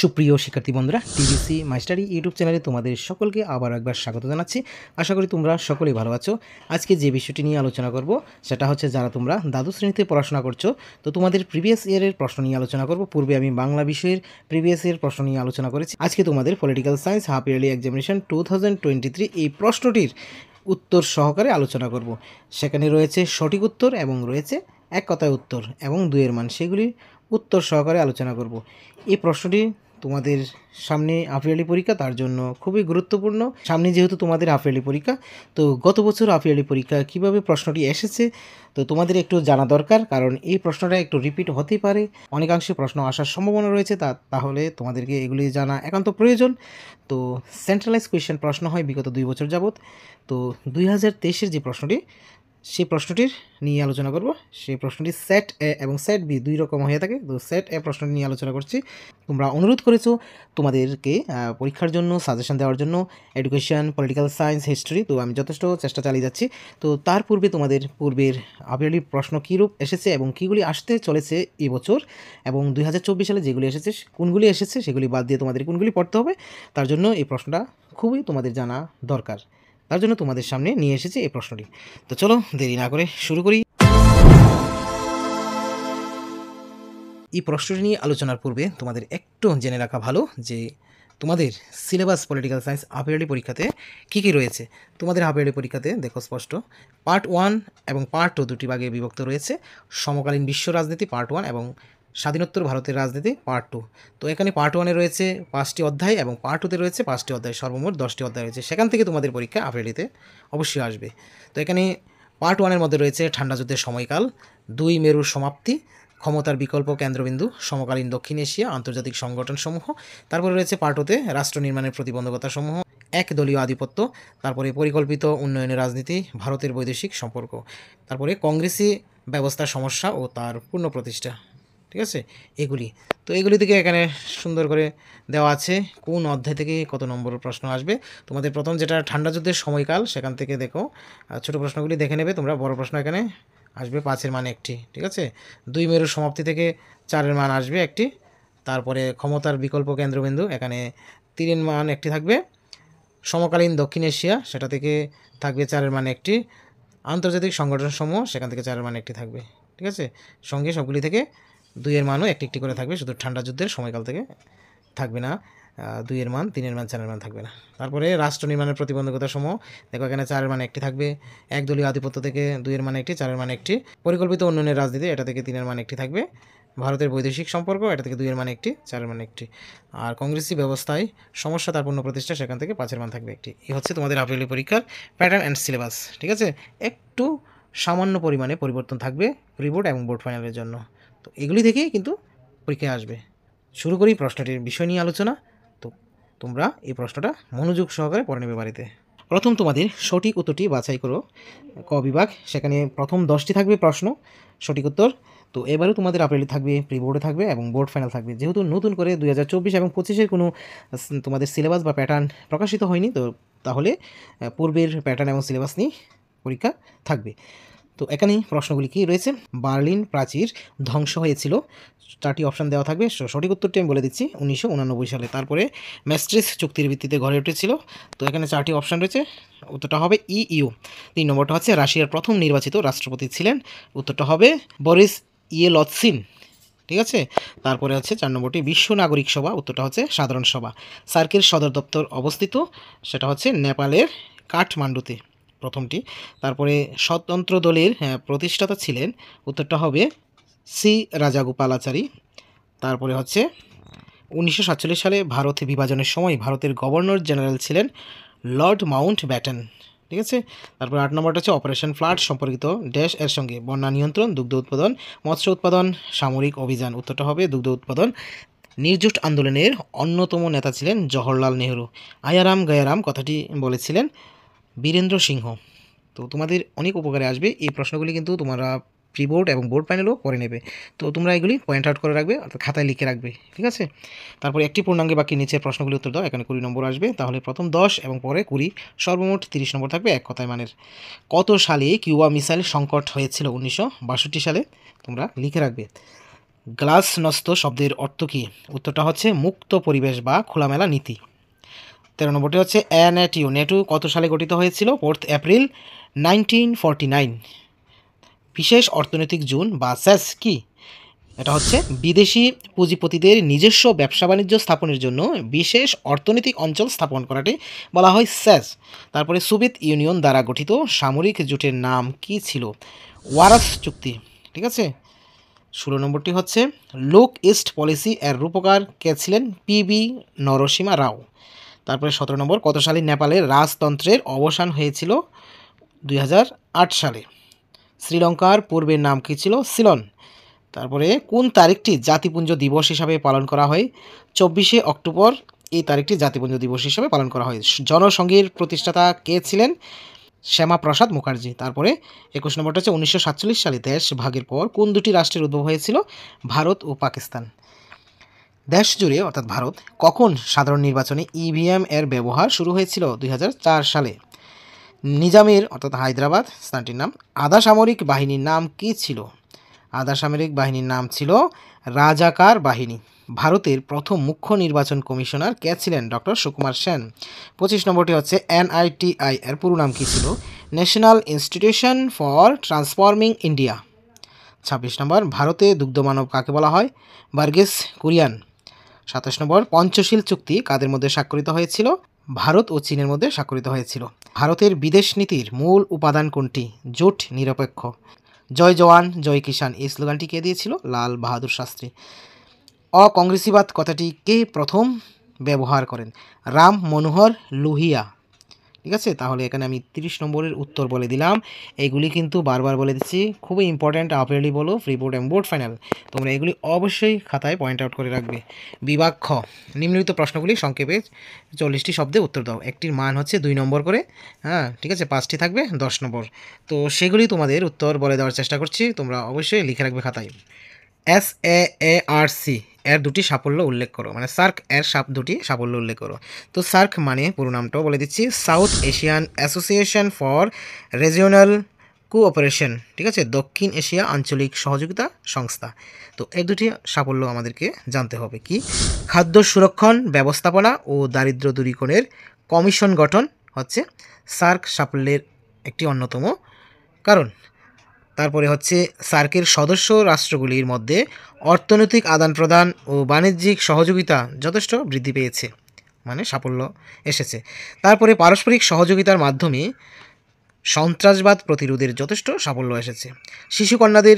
সুপ্রিয় শিক্ষার্থী বন্ধুরা, টিবিসি মাস্টারি ইউটিউব চ্যানেলে তোমাদের সকলকে আবার একবার স্বাগত জানাচ্ছি। আশা করি তোমরা সকলেই ভালো আছো। আজকে যে বিষয়টি নিয়ে আলোচনা করব সেটা হচ্ছে, যারা তোমরা দ্বাদশ শ্রেণীতে পড়াশোনা করছো, তো তোমাদের প্রিভিয়াস ইয়ারের প্রশ্ন নিয়ে আলোচনা করব। পূর্বে আমি বাংলা বিষয়ের প্রিভিয়াস ইয়ার প্রশ্ন নিয়ে আলোচনা করেছি। আজকে তোমাদের political science half yearly examination 2023 এই প্রশ্নটির উত্তর সহকারে আলোচনা করব। সেখানে রয়েছে সঠিক উত্তর এবং রয়েছে এক কথায় উত্তর এবং দুইয়ের মান, সেগুলির উত্তর সহকারে আলোচনা করব। এই প্রশ্নটি তোমাদের সামনে হাফ ইয়ারলি পরীক্ষা, তার জন্য খুবই গুরুত্বপূর্ণ। সামনে যেহেতু তোমাদের হাফ ইয়ারলি পরীক্ষা, তো গত বছর হাফ ইয়ারলি পরীক্ষা কীভাবে প্রশ্নটি এসেছে তো তোমাদের একটু জানা দরকার, কারণ এই প্রশ্নটা একটু রিপিট হতেই পারে, অনেকাংশে প্রশ্ন আসার সম্ভাবনা রয়েছে, তাহলে তোমাদেরকে এগুলি জানা একান্ত প্রয়োজন। তো সেন্ট্রালাইজ কোয়েশ্চেন প্রশ্ন হয় বিগত 2 বছর যাবৎ। তো 2023-এর যে প্রশ্নটি, সেই প্রশ্নটির নিয়ে আলোচনা করব। সেই প্রশ্নটি সেট এ এবং সেট বি দুই রকম হয়ে থাকে। তো সেট এ প্রশ্নটি নিয়ে আলোচনা করছি। তোমরা অনুরোধ করেছো তোমাদেরকে পরীক্ষার জন্য সাজেশন দেওয়ার জন্য, এডুকেশন, পলিটিক্যাল সায়েন্স, হিস্ট্রি। তো আমি যথেষ্ট চেষ্টা চালিয়ে যাচ্ছি। তো তার পূর্বে তোমাদের পূর্বের হাফ-ইয়ারলি প্রশ্ন কীরূপ এসেছে এবং কীগুলি আসতে চলেছে এবছর, এবং 2024 সালে যেগুলি এসেছে, কোনগুলি এসেছে সেগুলি বাদ দিয়ে তোমাদের কোনগুলি পড়তে হবে, তার জন্য এই প্রশ্নটা খুবই তোমাদের জানা দরকার। তার জন্য তোমাদের সামনে নিয়ে এসেছি এই প্রশ্নটি। তো চলো দেরি না করে শুরু করি। এই প্রশ্নটি নিয়ে আলোচনার পূর্বে তোমাদের একটু জেনে রাখা ভালো যে তোমাদের syllabus political science half yearly পরীক্ষাতে কী কী রয়েছে। তোমাদের হাফ ইয়ারলি পরীক্ষাতে দেখো স্পষ্ট, পার্ট 1 এবং পার্ট 2 দুটি ভাগে বিভক্ত রয়েছে। সমকালীন বিশ্ব রাজনীতি পার্ট 1 এবং স্বাধীনোত্তর ভারতের রাজনীতি পার্ট 2। তো এখানে পার্ট 1-এ রয়েছে 5টি অধ্যায় এবং পার্ট 2-তে রয়েছে 5টি অধ্যায়, সর্বমোট 10টি অধ্যায় রয়েছে। সেখান থেকে তোমাদের পরীক্ষা হাফ ইয়ারলিতে অবশ্যই আসবে। তো এখানে পার্ট 1-এর মধ্যে রয়েছে ঠান্ডা যুদ্ধের সময়কাল, 2 মেরুর সমাপ্তি, ক্ষমতার বিকল্প কেন্দ্রবিন্দু, সমকালীন দক্ষিণ এশিয়া, আন্তর্জাতিক সংগঠনসমূহ। তারপরে রয়েছে পার্ট 2-তে রাষ্ট্র নির্মাণের প্রতিবন্ধকতাসমূহ, একদলীয় আধিপত্য, তারপরে পরিকল্পিত উন্নয়নের রাজনীতি, ভারতের বৈদেশিক সম্পর্ক, তারপরে কংগ্রেসি ব্যবস্থার সমস্যা ও তার পূর্ণ প্রতিষ্ঠা। ঠিক আছে, এগুলি। তো এগুলি থেকে এখানে সুন্দর করে দেওয়া আছে কোন অধ্যায় থেকে কত নম্বর প্রশ্ন আসবে। তোমাদের প্রথম যেটা ঠান্ডা যুদ্ধের সময়কাল, সেখান থেকে দেখো ছোটো প্রশ্নগুলি দেখে নেবে তোমরা। বড় প্রশ্ন এখানে আসবে 5-এর মান একটি। ঠিক আছে, 2 মেরুর সমাপ্তি থেকে 4-এর মান আসবে একটি। তারপরে ক্ষমতার বিকল্প কেন্দ্রবিন্দু, এখানে 3-এর মান একটি থাকবে। সমকালীন দক্ষিণ এশিয়া, সেটা থেকে থাকবে 4-এর মান একটি। আন্তর্জাতিক সংগঠনসমূহ, সেখান থেকে 4-এর মান একটি থাকবে। ঠিক আছে, সঙ্গে সবগুলি থেকে 2-এর মানও একটি একটি করে থাকবে, শুধু ঠান্ডা যুদ্ধের সময়কাল থেকে থাকবে না 2-এর মান, 3-এর মান, 4-এর মান থাকবে না। তারপরে রাষ্ট্র নির্মাণের প্রতিবন্ধকতা সমূহ, দেখো এখানে 4-এর মান একটি থাকবে। একদলীয় আধিপত্য থেকে 2-এর মান একটি, 4-এর মান একটি। পরিকল্পিত উন্নয়নের রাজনীতি, এটা থেকে 3-এর মান একটি থাকবে। ভারতের বৈদেশিক সম্পর্ক, এটা থেকে 2-এর মান একটি, 4-এর মান একটি। আর কংগ্রেসি ব্যবস্থায় সমস্যা তার পূর্ণ প্রতিষ্ঠা, সেখান থেকে 5-এর মান থাকবে একটি। এই হচ্ছে তোমাদের হাফ ইয়ারলি পরীক্ষার প্যাটার্ন অ্যান্ড সিলেবাস। ঠিক আছে, একটু সামান্য পরিমাণে পরিবর্তন থাকবে প্রি বোর্ড এবং বোর্ড ফাইনালের জন্য। তো এগুলি থেকেই কিন্তু পরীক্ষায় আসবে। শুরু করি প্রশ্নটির বিষয় নিয়ে আলোচনা। তো তোমরা এই প্রশ্নটা মনোযোগ সহকারে পড়ে নেবে বাড়িতে। প্রথম তোমাদের সঠিক উত্তরটি বাছাই করো, ক বিভাগ। সেখানে প্রথম 10টি থাকবে প্রশ্ন সঠিক উত্তর। তো এবারেও তোমাদের হাফ ইয়ারলি থাকবে, প্রি বোর্ডে থাকবে এবং বোর্ড ফাইনাল থাকবে। যেহেতু নতুন করে 2024 এবং 25-এর কোনো তোমাদের সিলেবাস বা প্যাটার্ন প্রকাশিত হয়নি, তো তাহলে পূর্বের প্যাটার্ন এবং সিলেবাস নিয়ে পরীক্ষা থাকবে। তো এখানেই প্রশ্নগুলি কী রয়েছে। বার্লিন প্রাচীর ধ্বংস হয়েছিল, 4টি অপশান দেওয়া থাকবে। সঠিক উত্তরটি আমি বলে দিচ্ছি, 1989 সালে। তারপরে ম্যাস্ট্রিক্ট চুক্তির ভিত্তিতে গড়ে উঠেছিল। তো এখানে 4টি অপশান রয়েছে, উত্তরটা হবে ইইউ। 3 নম্বরটা হচ্ছে রাশিয়ার প্রথম নির্বাচিত রাষ্ট্রপতি ছিলেন, উত্তরটা হবে বরিস ইয়েলৎসিন। ঠিক আছে, তারপরে হচ্ছে 4 নম্বরটি বিশ্ব নাগরিক সভা, উত্তরটা হচ্ছে সাধারণ সভা। সার্কের সদর দপ্তর অবস্থিত, সেটা হচ্ছে নেপালের কাঠমান্ডুতে প্রথমটি। তারপরে স্বতন্ত্র দলের প্রতিষ্ঠাতা ছিলেন, উত্তরটা হবে সি রাজাগোপালাচারী। তারপরে হচ্ছে 1947 সালে ভারত বিভাজনের সময় ভারতের গভর্নর জেনারেল ছিলেন লর্ড মাউন্ট ব্যাটেন। ঠিক আছে, তারপর 8 নম্বরটা হচ্ছে অপারেশন ফ্লাড সম্পর্কিত ড্যাশ এর সঙ্গে, বন্যা নিয়ন্ত্রণ, দুগ্ধ উৎপাদন, মৎস্য উৎপাদন, সামরিক অভিযান, উত্তরটা হবে দুগ্ধ উৎপাদন। নির্জোট আন্দোলনের অন্যতম নেতা ছিলেন জওহরলাল নেহরু। আয়ারাম গায়ারাম কথাটি বলেছিলেন বীরেন্দ্র সিংহ। তো তোমাদের অনেক উপকারে আসবে এই প্রশ্নগুলি, কিন্তু তোমরা প্রি বোর্ড এবং বোর্ড প্যানেলও করে নেবে। তো তোমরা এগুলি পয়েন্ট আউট করে রাখবে, অর্থাৎ খাতায় লিখে রাখবে। ঠিক আছে, তারপরে একটি পূর্ণাঙ্গে বাকি নিচের প্রশ্নগুলি উত্তর দাও। এখানে 20 নম্বর আসবে, তাহলে প্রথম 10 এবং পরে 20, সর্বমোট 30 নম্বর থাকবে এক কথায় মানের। কত সালে কিউবা মিসাইল সংকট হয়েছিল? 1962 সালে, তোমরা লিখে রাখবে। গ্লাসনস্ত শব্দের অর্থ কী? উত্তরটা হচ্ছে মুক্ত পরিবেশ বা খোলামেলা নীতি। 13 নম্বরটি হচ্ছে নেটো। নেটো কত সালে গঠিত হয়েছিল? 4 এপ্রিল 1949। বিশেষ অর্থনৈতিক জোন বা স্যাস কি? এটা হচ্ছে বিদেশি পুঁজিপতিদের নিজস্ব ব্যবসা বাণিজ্য স্থাপনের জন্য বিশেষ অর্থনৈতিক অঞ্চল স্থাপন করাটি বলা হয় স্যাস। তারপরে সোভিয়েত ইউনিয়ন দ্বারা গঠিত সামরিক জোটের নাম কি ছিল? ওয়ারাস চুক্তি। ঠিক আছে। 16 নম্বরটি হচ্ছে লোক ইস্ট পলিসি এর রূপকার কে ছিলেন? পিবি নরসিমা রাও। তারপরে 17 নম্বর, কত সালে নেপালের রাজতন্ত্রের অবসান হয়েছিল? 2008 সালে। শ্রীলঙ্কার পূর্বের নাম কী ছিল? সিলন। তারপরে কোন তারিখটি জাতিপুঞ্জ দিবস হিসাবে পালন করা হয়? 24শে অক্টোবর এই তারিখটি জাতিপুঞ্জ দিবস হিসাবে পালন করা হয়। জনসংঘের প্রতিষ্ঠাতা কে ছিলেন? শ্যামাপ্রসাদ মুখার্জি। তারপরে 21 নম্বরটা হচ্ছে 1947 সালে দেশ ভাগের পর কোন দুটি রাষ্ট্রের উদ্ভব হয়েছিল? ভারত ও পাকিস্তান। দেশ জুড়ে অর্থাৎ ভারত কখন সাধারণ নির্বাচনে ইভিএম এর ব্যবহার শুরু হয়েছিল? 2004 সালে। নিজামের অর্থাৎ হায়দ্রাবাদ স্থানটির নাম। আধা সামরিক বাহিনীর নাম কী ছিল? আধা সামরিক বাহিনীর নাম ছিল রাজাকার বাহিনী। ভারতের প্রথম মুখ্য নির্বাচন কমিশনার কে ছিলেন? ডক্টর সুকুমার সেন। 25 নম্বরটি হচ্ছে এনআইটিআই এর পুরো নাম কী ছিল? National institution for transforming India. 26 নম্বর, ভারতে দুগ্ধমানব কাকে বলা হয়? বার্গেস কুরিয়ান। 27 নম্বর, পঞ্চশীল চুক্তি কাদের মধ্যে স্বাক্ষরিত হয়েছিল? ভারত ও চীনের মধ্যে স্বাক্ষরিত হয়েছিল। ভারতের বিদেশ নীতির মূল উপাদান কোনটি? জোট নিরপেক্ষ। জয় জওয়ান জয় কিষাণ এই স্লোগানটি কে দিয়েছিল? লাল বাহাদুর শাস্ত্রী। অকংগ্রেসিবাদ কথাটি কে প্রথম ব্যবহার করেন? রাম মনোহর লোহিয়া। ঠিক আছে, তাহলে এখানে আমি 30 নম্বরের উত্তর বলে দিলাম। এইগুলি কিন্তু বারবার বলে দিচ্ছি, খুবই ইম্পর্ট্যান্ট। আপিয়ারলি বলো, ফ্রি বোর্ড এবং বোর্ড ফাইনাল, তোমরা এগুলি অবশ্যই খাতায় পয়েন্ট আউট করে রাখবে। বিভাগ খ, নিম্নলিখিত প্রশ্নগুলি সংক্ষেপে 40টি শব্দে উত্তর দাও। একটির মান হচ্ছে 2 নম্বর করে। হ্যাঁ, ঠিক আছে, 5টি থাকবে 10 নম্বর। তো সেগুলি তোমাদের উত্তর বলে দেওয়ার চেষ্টা করছি, তোমরা অবশ্যই লিখে রাখবে খাতায়। SAARC এর দুটি সাফল্য উল্লেখ করো, মানে সার্ক এর দুটি সাফল্য উল্লেখ করো। তো সার্ক মানে পুরো নামটাও বলে দিচ্ছি, south Asian association for regional cooperation. ঠিক আছে, দক্ষিণ এশিয়া আঞ্চলিক সহযোগিতা সংস্থা। তো এর দুটি সাফল্য আমাদেরকে জানতে হবে। কি? খাদ্য সুরক্ষণ ব্যবস্থাপনা ও দারিদ্র্য দূরীকরণের কমিশন গঠন হচ্ছে সার্ক সাফল্যের একটি অন্যতম কারণ। তারপরে হচ্ছে সার্কের সদস্য রাষ্ট্রগুলির মধ্যে অর্থনৈতিক আদান প্রদান ও বাণিজ্যিক সহযোগিতা যথেষ্ট বৃদ্ধি পেয়েছে, মানে সাফল্য এসেছে। তারপরে পারস্পরিক সহযোগিতার মাধ্যমে সন্ত্রাসবাদ প্রতিরোধের যথেষ্ট সাফল্য এসেছে। শিশুকন্যাদের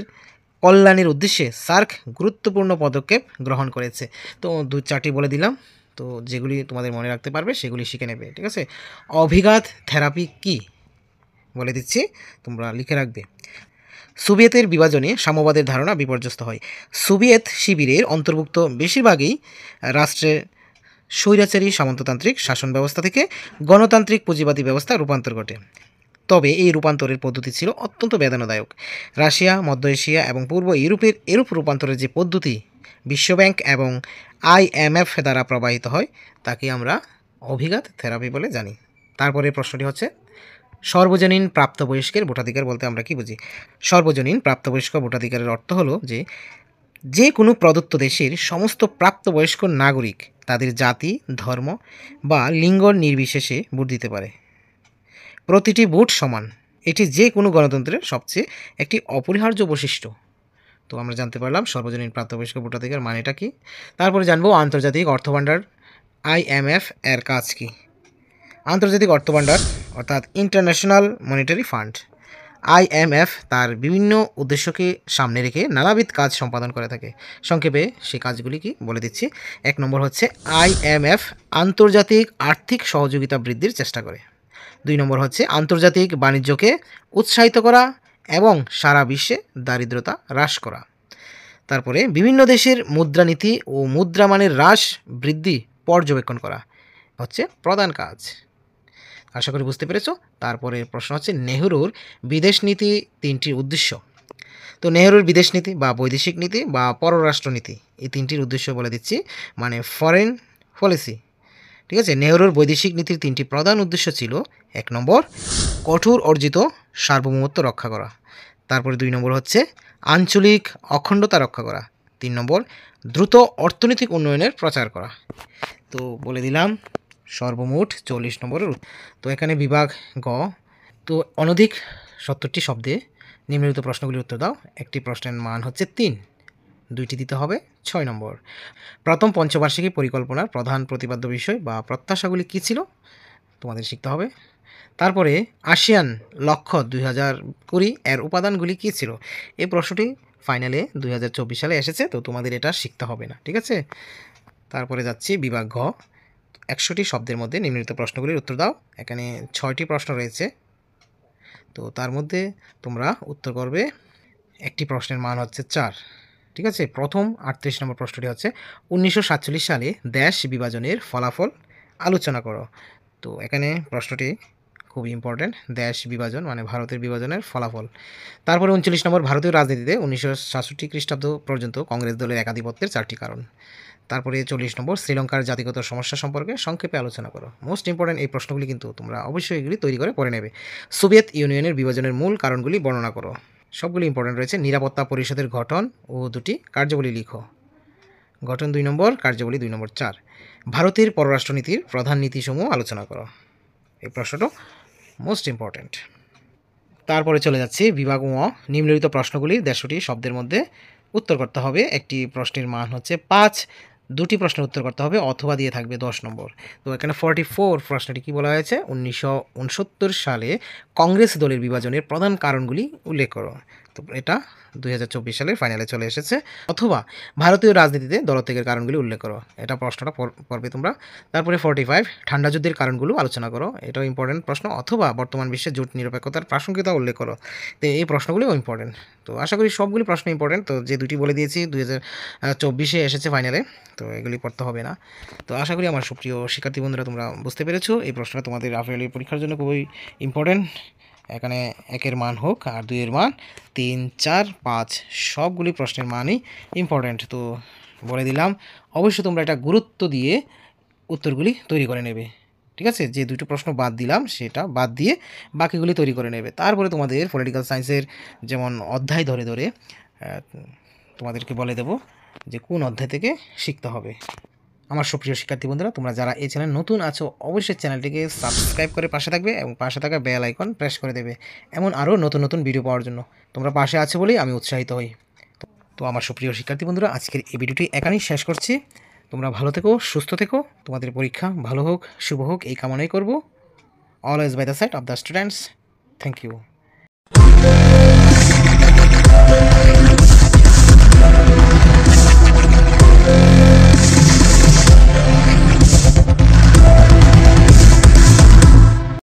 কল্যাণের উদ্দেশ্যে সার্ক গুরুত্বপূর্ণ পদক্ষেপ গ্রহণ করেছে। তো 2-4টি বলে দিলাম, তো যেগুলি তোমাদের মনে রাখতে পারবে সেগুলি শিখে নেবে। ঠিক আছে। অভিঘাত থেরাপি কি? বলে দিচ্ছি, তোমরা লিখে রাখবে। সোভিয়েতের বিভাজনে সাম্যবাদের ধারণা বিপর্যস্ত হয়। সোভিয়েত শিবিরের অন্তর্ভুক্ত বেশিরভাগই রাষ্ট্রের স্বৈরাচারী সামন্ততান্ত্রিক শাসন ব্যবস্থা থেকে গণতান্ত্রিক পুঁজিবাদী ব্যবস্থা রূপান্তর ঘটে। তবে এই রূপান্তরের পদ্ধতি ছিল অত্যন্ত বেদনাদায়ক। রাশিয়া, মধ্য এশিয়া এবং পূর্ব ইউরোপের এরূপ রূপান্তরের যে পদ্ধতি বিশ্বব্যাংক এবং IMF দ্বারা প্রবাহিত হয় তাকে আমরা অভিঘাত থেরাপি বলে জানি। তারপরে প্রশ্নটি হচ্ছে সর্বজনীন প্রাপ্তবয়স্কের ভোটাধিকার বলতে আমরা কি বুঝি? সর্বজনীন প্রাপ্তবয়স্ক ভোটাধিকারের অর্থ হলো যে কোনো প্রদত্ত দেশের সমস্ত প্রাপ্তবয়স্ক নাগরিক তাদের জাতি, ধর্ম বা লিঙ্গ নির্বিশেষে ভোট দিতে পারে। প্রতিটি ভোট সমান, এটি যে কোনো গণতন্ত্রের সবচেয়ে একটি অপরিহার্য বৈশিষ্ট্য। তো আমরা জানতে পারলাম সর্বজনীন প্রাপ্তবয়স্ক ভোটাধিকার মানেটা কি। তারপরে জানবো আন্তর্জাতিক অর্থভাণ্ডার IMF এর কাজ কি। আন্তর্জাতিক অর্থভাণ্ডার অর্থাৎ ইন্টারন্যাশনাল মনিটারি ফান্ড, IMF তার বিভিন্ন উদ্দেশ্যকে সামনে রেখে নানাবিধ কাজ সম্পাদন করে থাকে। সংক্ষেপে সেই কাজগুলি কি বলে দিচ্ছি। 1 নম্বর হচ্ছে IMF আন্তর্জাতিক আর্থিক সহযোগিতা বৃদ্ধির চেষ্টা করে। 2 নম্বর হচ্ছে আন্তর্জাতিক বাণিজ্যকে উৎসাহিত করা এবং সারা বিশ্বে দারিদ্রতা হ্রাস করা। তারপরে বিভিন্ন দেশের মুদ্রানীতি ও মুদ্রামানের হ্রাস বৃদ্ধি পর্যবেক্ষণ করা হচ্ছে প্রধান কাজ। আশা করি বুঝতে পেরেছো। তারপরে প্রশ্ন হচ্ছে নেহরুর বিদেশ নীতি 3টির উদ্দেশ্য। তো নেহরুর বিদেশ নীতি বা বৈদেশিক নীতি বা পররাষ্ট্রনীতি এই 3টির উদ্দেশ্য বলে দিচ্ছি, মানে ফরেন পলিসি। ঠিক আছে, নেহরুর বৈদেশিক নীতির 3টি প্রধান উদ্দেশ্য ছিল: 1 নম্বর কঠোর অর্জিত সার্বভৌমত্ব রক্ষা করা। তারপরে 2 নম্বর হচ্ছে আঞ্চলিক অখণ্ডতা রক্ষা করা। 3 নম্বর দ্রুত অর্থনৈতিক উন্নয়নের প্রচার করা। তো বলে দিলাম সর্বমোট 40 নম্বরের। তো এখানে বিভাগ গ, তো অনধিক 70টি শব্দে নিম্নলিখিত প্রশ্নগুলির উত্তর দাও। একটি প্রশ্নের মান হচ্ছে 3, 2টি দিতে হবে 6 নম্বর। প্রথম পঞ্চবার্ষিকী পরিকল্পনার প্রধান প্রতিপাদ্য বিষয় বা প্রত্যাশাগুলি কী ছিল তোমাদের শিখতে হবে। তারপরে আসিয়ান লক্ষ্য 2020 এর উপাদানগুলি কী ছিল, এই প্রশ্নটি ফাইনালে 2024 সালে এসেছে, তো তোমাদের এটা শিখতে হবে না, ঠিক আছে। তারপরে যাচ্ছি বিভাগ ঘ, 100টি শব্দের মধ্যে নিম্নলিখিত প্রশ্নগুলির উত্তর দাও। এখানে 6টি প্রশ্ন রয়েছে, তো তার মধ্যে তোমরা উত্তর করবে। একটি প্রশ্নের মান হচ্ছে 4, ঠিক আছে। প্রথম 38 নম্বর প্রশ্নটি হচ্ছে 1947 সালে দেশ বিভাজনের ফলাফল আলোচনা করো। তো এখানে প্রশ্নটি খুব ইম্পর্টেন্ট, দেশ বিভাজন মানে ভারতের বিভাজনের ফলাফল। তারপরে 39 নম্বর ভারতীয় রাজনীতিতে 1967 খ্রিস্টাব্দ পর্যন্ত কংগ্রেস দলের একাধিপত্যের 4টি কারণ। তারপরে 40 নম্বর শ্রীলঙ্কার জাতিগত সমস্যা সম্পর্কে সংক্ষেপে আলোচনা করো। মোস্ট ইম্পর্টেন্ট এই প্রশ্নগুলি, কিন্তু তোমরা অবশ্যই এগুলি তৈরি করে পড়ে নেবে। সোভিয়েত ইউনিয়নের বিভাজনের মূল কারণগুলি বর্ণনা করো। সবগুলি ইম্পর্টেন্ট রয়েছে। নিরাপত্তা পরিষদের গঠন ও দুটি কার্যাবলী লিখো। গঠন 2 নম্বর, কার্যাবলী 2 নম্বর। 4 ভারতের পররাষ্ট্রনীতির প্রধান নীতিসমূহ আলোচনা করো। এই প্রশ্নটা মোস্ট ইম্পর্টেন্ট। তারপরে চলে যাচ্ছি বিভাগ ও, নিম্নলিখিত প্রশ্নগুলির 150টি শব্দের মধ্যে উত্তর করতে হবে। একটি প্রশ্নের মান হচ্ছে 5, 2টি প্রশ্নের উত্তর করতে হবে অথবা দিয়ে থাকবে 10 নম্বর। তো এখানে 44 প্রশ্নটি কী বলা হয়েছে, 1969 সালে কংগ্রেস দলের বিভাজনের প্রধান কারণগুলি উল্লেখ করো। তো এটা 2024 সালের ফাইনালে চলে এসেছে। অথবা ভারতীয় রাজনীতিতে দলত্যাগের কারণগুলি উল্লেখ করো, এটা প্রশ্নটা পড়বে তোমরা। তারপরে 45 ঠান্ডা যুদ্ধের কারণগুলো আলোচনা করো, এটাও ইম্পর্টেন্ট প্রশ্ন। অথবা বর্তমান বিশ্বে জোট নিরপেক্ষতার প্রাসঙ্গিকতা উল্লেখ করো। তো এই প্রশ্নগুলিও ইম্পর্টেন্ট। তো আশা করি সবগুলি প্রশ্ন ইম্পর্টেন্ট। তো যে দুটি বলে দিয়েছি 2024 এসেছে ফাইনালে, তো এগুলি পড়তে হবে না। তো আশা করি আমার সুপ্রিয় শিক্ষার্থী বন্ধুরা তোমরা বুঝতে পেরেছো এই প্রশ্নটা তোমাদের হাফ ইয়ারলি পরীক্ষার জন্য খুবই ইম্পর্টেন্ট। এখানে 1-এর মান হোক আর 2-এর মান, 3, 4, 5 সবগুলি প্রশ্নের মানই ইম্পর্টেন্ট। তো বলে দিলাম অবশ্যই তোমরা এটা গুরুত্ব দিয়ে উত্তরগুলি তৈরি করে নেবে, ঠিক আছে। যে দুটো প্রশ্ন বাদ দিলাম সেটা বাদ দিয়ে বাকিগুলি তৈরি করে নেবে। তারপরে তোমাদের পলিটিক্যাল সায়েন্সের যেমন অধ্যায় ধরে ধরে তোমাদেরকে বলে দেব যে কোন অধ্যায় থেকে শিখতে হবে। আমার সুপ্রিয় শিক্ষার্থী বন্ধুরা, তোমরা যারা এই চ্যানেল নতুন আছো অবশ্যই চ্যানেলটিকে সাবস্ক্রাইব করে পাশে থাকবে এবং পাশে থাকা বেল আইকন প্রেস করে দেবে এমন আরও নতুন নতুন ভিডিও পাওয়ার জন্য। তোমরা পাশে আছো বলেই আমি উৎসাহিত হই। তো আমার সুপ্রিয় শিক্ষার্থী বন্ধুরা, আজকের এই ভিডিওটি এখানেই শেষ করছি। তোমরা ভালো থেকো, সুস্থ থেকো, তোমাদের পরীক্ষা ভালো হোক, শুভ হোক এই কামনাই করব। Always by the side of the students. Thank you.